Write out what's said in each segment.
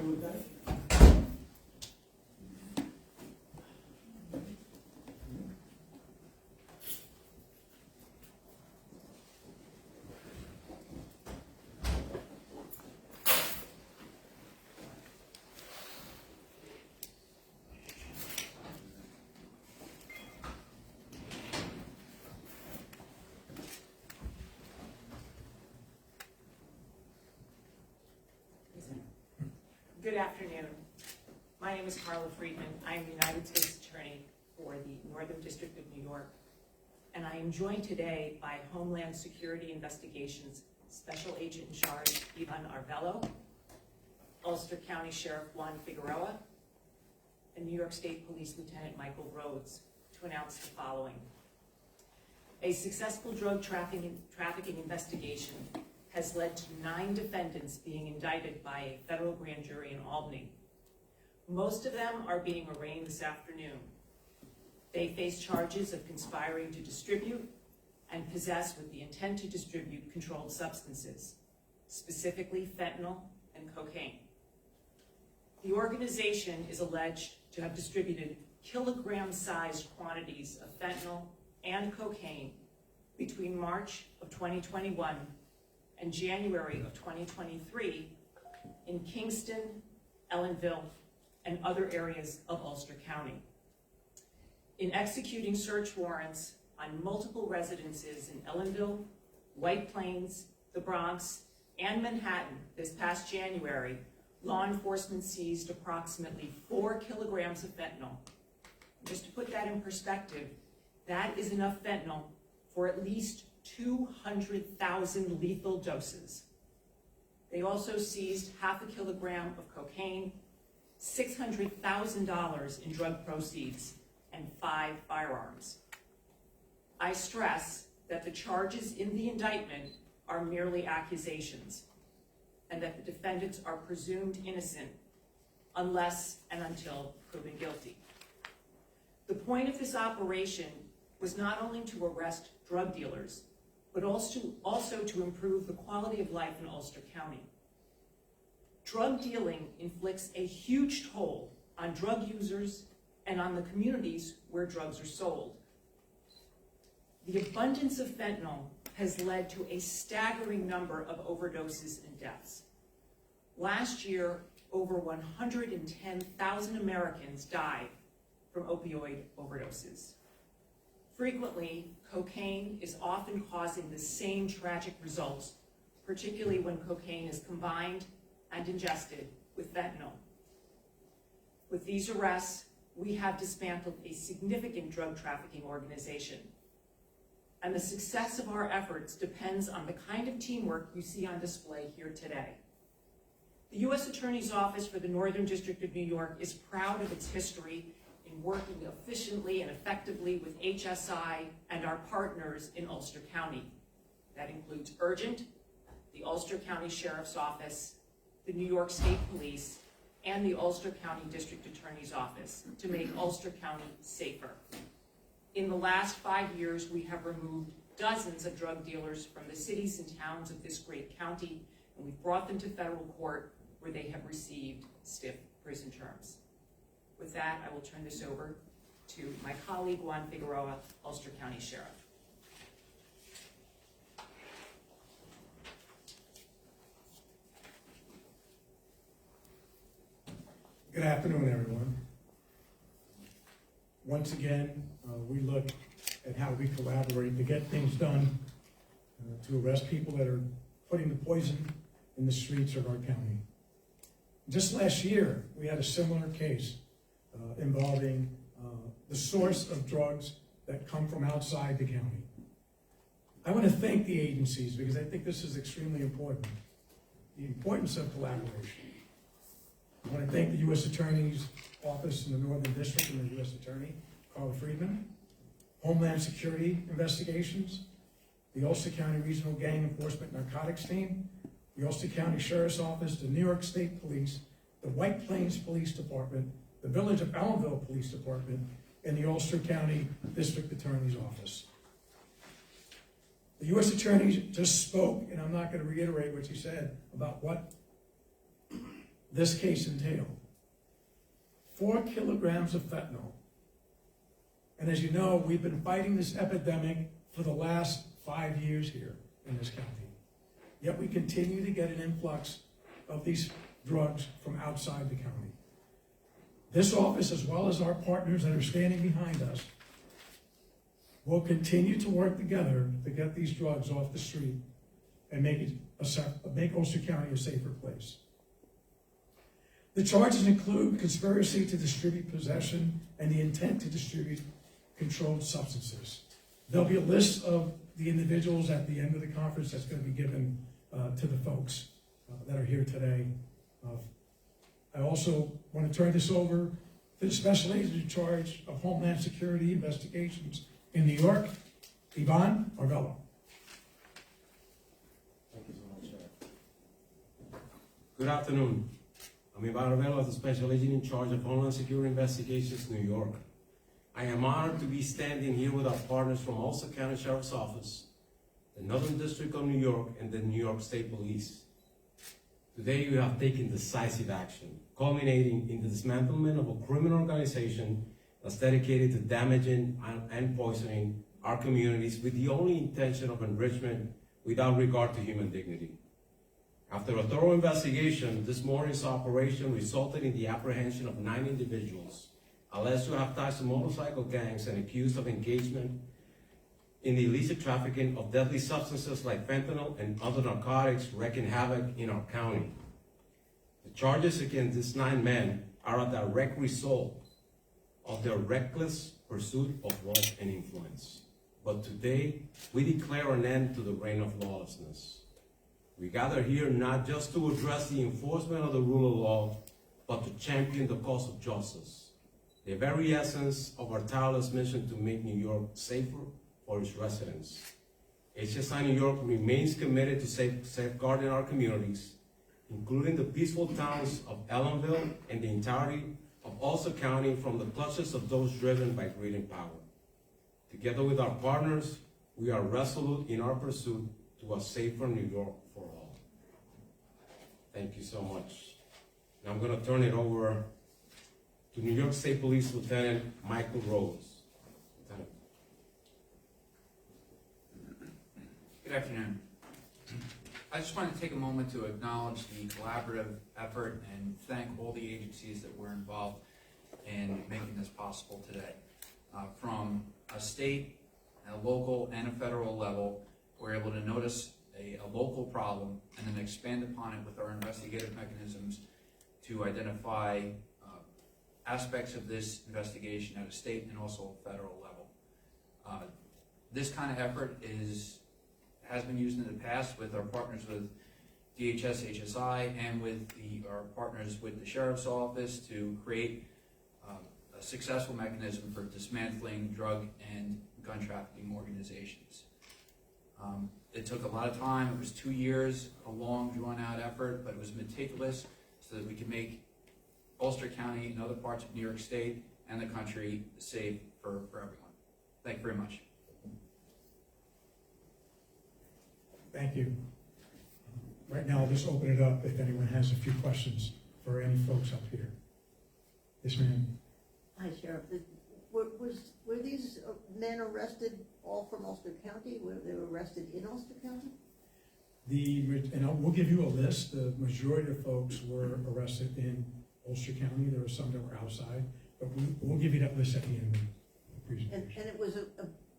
started with that? Good afternoon. My name is Carla Freedman. I am the United States Attorney for the Northern District of New York, and I am joined today by Homeland Security Investigations Special Agent in Charge Juan Arvelo, Ulster County Sheriff Juan Figueroa, and New York State Police Lieutenant Michael Rhodes to announce the following. A successful drug trafficking investigation has led to 9 defendants being indicted by a federal grand jury in Albany. Most of them are being arraigned this afternoon. They face charges of conspiring to distribute and possess with the intent to distribute controlled substances, specifically fentanyl and cocaine. The organization is alleged to have distributed kilogram-sized quantities of fentanyl and cocaine between March of 2021 and January of 2023 in Kingston, Ellenville, and other areas of Ulster County. In executing search warrants on multiple residences in Ellenville, White Plains, the Bronx, and Manhattan this past January, law enforcement seized approximately 4 kilograms of fentanyl. Just to put that in perspective, that is enough fentanyl for at least 200,000 lethal doses. They also seized half a kilogram of cocaine, $600,000 in drug proceeds, and 5 firearms. I stress that the charges in the indictment are merely accusations, and that the defendants are presumed innocent unless and until proven guilty. The point of this operation was not only to arrest drug dealers, but also to improve the quality of life in Ulster County. Drug dealing inflicts a huge toll on drug users and on the communities where drugs are sold. The abundance of fentanyl has led to a staggering number of overdoses and deaths. Last year, over 110,000 Americans died from opioid overdoses. Frequently, cocaine is often causing the same tragic results, particularly when cocaine is combined and ingested with fentanyl. With these arrests, we have dismantled a significant drug trafficking organization. And the success of our efforts depends on the kind of teamwork you see on display here today. The U.S. Attorney's Office for the Northern District of New York is proud of its history in working efficiently and effectively with HSI and our partners in Ulster County. That includes Urgent, the Ulster County Sheriff's Office, the New York State Police, and the Ulster County District Attorney's Office to make Ulster County safer. In the last 5 years, we have removed dozens of drug dealers from the cities and towns of this great county, and we've brought them to federal court where they have received stiff prison terms. With that, I will turn this over to my colleague, Juan Figueroa, Ulster County Sheriff. Good afternoon, everyone. Once again, we look at how we collaborate to get things done, to arrest people that are putting the poison in the streets of our county. Just last year, we had a similar case involving the source of drugs that come from outside the county. I want to thank the agencies because I think this is extremely important, the importance of collaboration. I want to thank the U.S. Attorney's Office in the Northern District and the U.S. Attorney, Carla Freedman, Homeland Security Investigations, the Ulster County Regional Gang Enforcement Narcotics Team, the Ulster County Sheriff's Office, the New York State Police, the White Plains Police Department, the Village of Ellenville Police Department, and the Ulster County District Attorney's Office. The U.S. Attorney just spoke, and I'm not going to reiterate what she said about what this case entailed. 4 kilograms of fentanyl. And as you know, we've been fighting this epidemic for the last 5 years here in this county. Yet we continue to get an influx of these drugs from outside the county. This office, as well as our partners that are standing behind us, will continue to work together to get these drugs off the street and make Ulster County a safer place. The charges include conspiracy to distribute possession and the intent to distribute controlled substances. There'll be a list of the individuals at the end of the conference that's going to be given to the folks that are here today. I also want to turn this over to the Special Agent in charge of Homeland Security Investigations in New York, Juan Arvelo. Thank you so much, Sheriff. Good afternoon. I'm Juan Arvelo, the Special Agent in charge of Homeland Security Investigations, New York. I am honored to be standing here with our partners from Ulster County Sheriff's Office, the Northern District of New York, and the New York State Police. Today you have taken decisive action, culminating in the dismantlement of a criminal organization that's dedicated to damaging and poisoning our communities with the only intention of enrichment without regard to human dignity. After a thorough investigation, this morning's operation resulted in the apprehension of 9 individuals alleged to have ties to motorcycle gangs and accused of engagement in the illicit trafficking of deadly substances like fentanyl and other narcotics wreaking havoc in our county. The charges against these 9 men are a direct result of their reckless pursuit of wealth and influence. But today, we declare an end to the reign of lawlessness. We gather here not just to address the enforcement of the rule of law, but to champion the cause of justice, the very essence of our tireless mission to make New York safer for its residents. HSI New York remains committed to safeguarding our communities, including the peaceful towns of Ellenville and the entirety of Ulster County from the clutches of those driven by greed and power. Together with our partners, we are resolute in our pursuit to a safer New York for all. Thank you so much. Now I'm going to turn it over to New York State Police Lieutenant Michael Rose. Lieutenant. Good afternoon. I just wanted to take a moment to acknowledge the collaborative effort and thank all the agencies that were involved in making this possible today. From a state, a local, and a federal level, we're able to notice a local problem and then expand upon it with our investigative mechanisms to identify aspects of this investigation at a state and also a federal level. This kind of effort has been used in the past with our partners with DHS, HSI, and with our partners with the Sheriff's Office to create a successful mechanism for dismantling drug and gun trafficking organizations. It took a lot of time. It was 2 years, a long, drawn-out effort, but it was meticulous so that we could make Ulster County and other parts of New York State and the country safe for everyone. Thank you very much. Thank you. Right now, I'll just open it up if anyone has a few questions for any folks up here. Yes, ma'am. Hi, Sheriff. Were these men arrested all from Ulster County? Were they arrested in Ulster County? We'll give you a list. The majority of folks were arrested in Ulster County. There were some that were outside, but we'll give you that list at the end of the presentation. And it was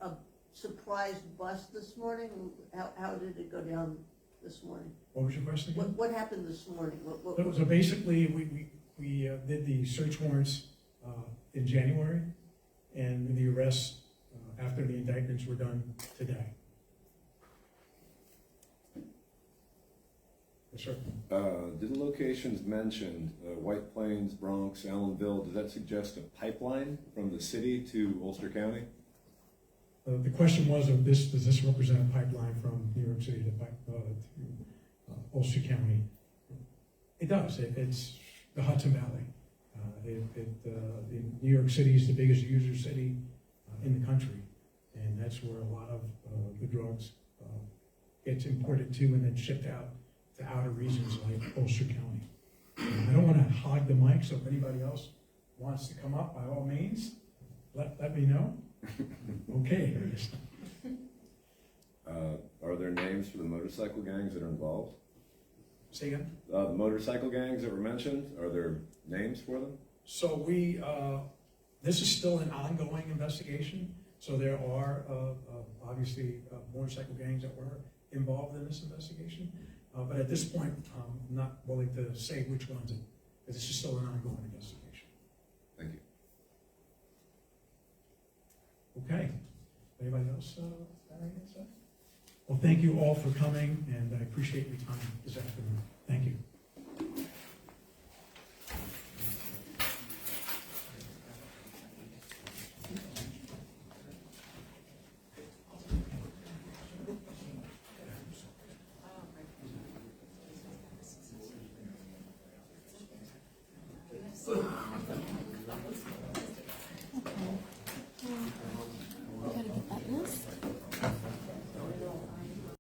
a surprise bust this morning? How did it go down this morning? What was your question again? What happened this morning? So basically, we did the search warrants in January, and the arrests after the indictments were done today. Yes, sir. Did the locations mentioned, White Plains, Bronx, Ellenville, does that suggest a pipeline from the city to Ulster County? The question was, does this represent a pipeline from New York City to Ulster County? It does. It's the Hudson Valley. New York City is the biggest user city in the country, and that's where a lot of the drugs gets imported to and then shipped out to outer regions like Ulster County. I don't want have the mic, so if anybody else wants to come up, by all means, let me know. Okay. Are there names for the motorcycle gangs that are involved? Say again? The motorcycle gangs that were mentioned, are there names for them? So this is still an ongoing investigation, so there are obviously motorcycle gangs that were involved in this investigation. But at this point, I'm not willing to say which ones, because this is still an ongoing investigation. Thank you. Okay. Anybody else have anything to say? Well, thank you all for coming, and I appreciate your time this afternoon. Thank you.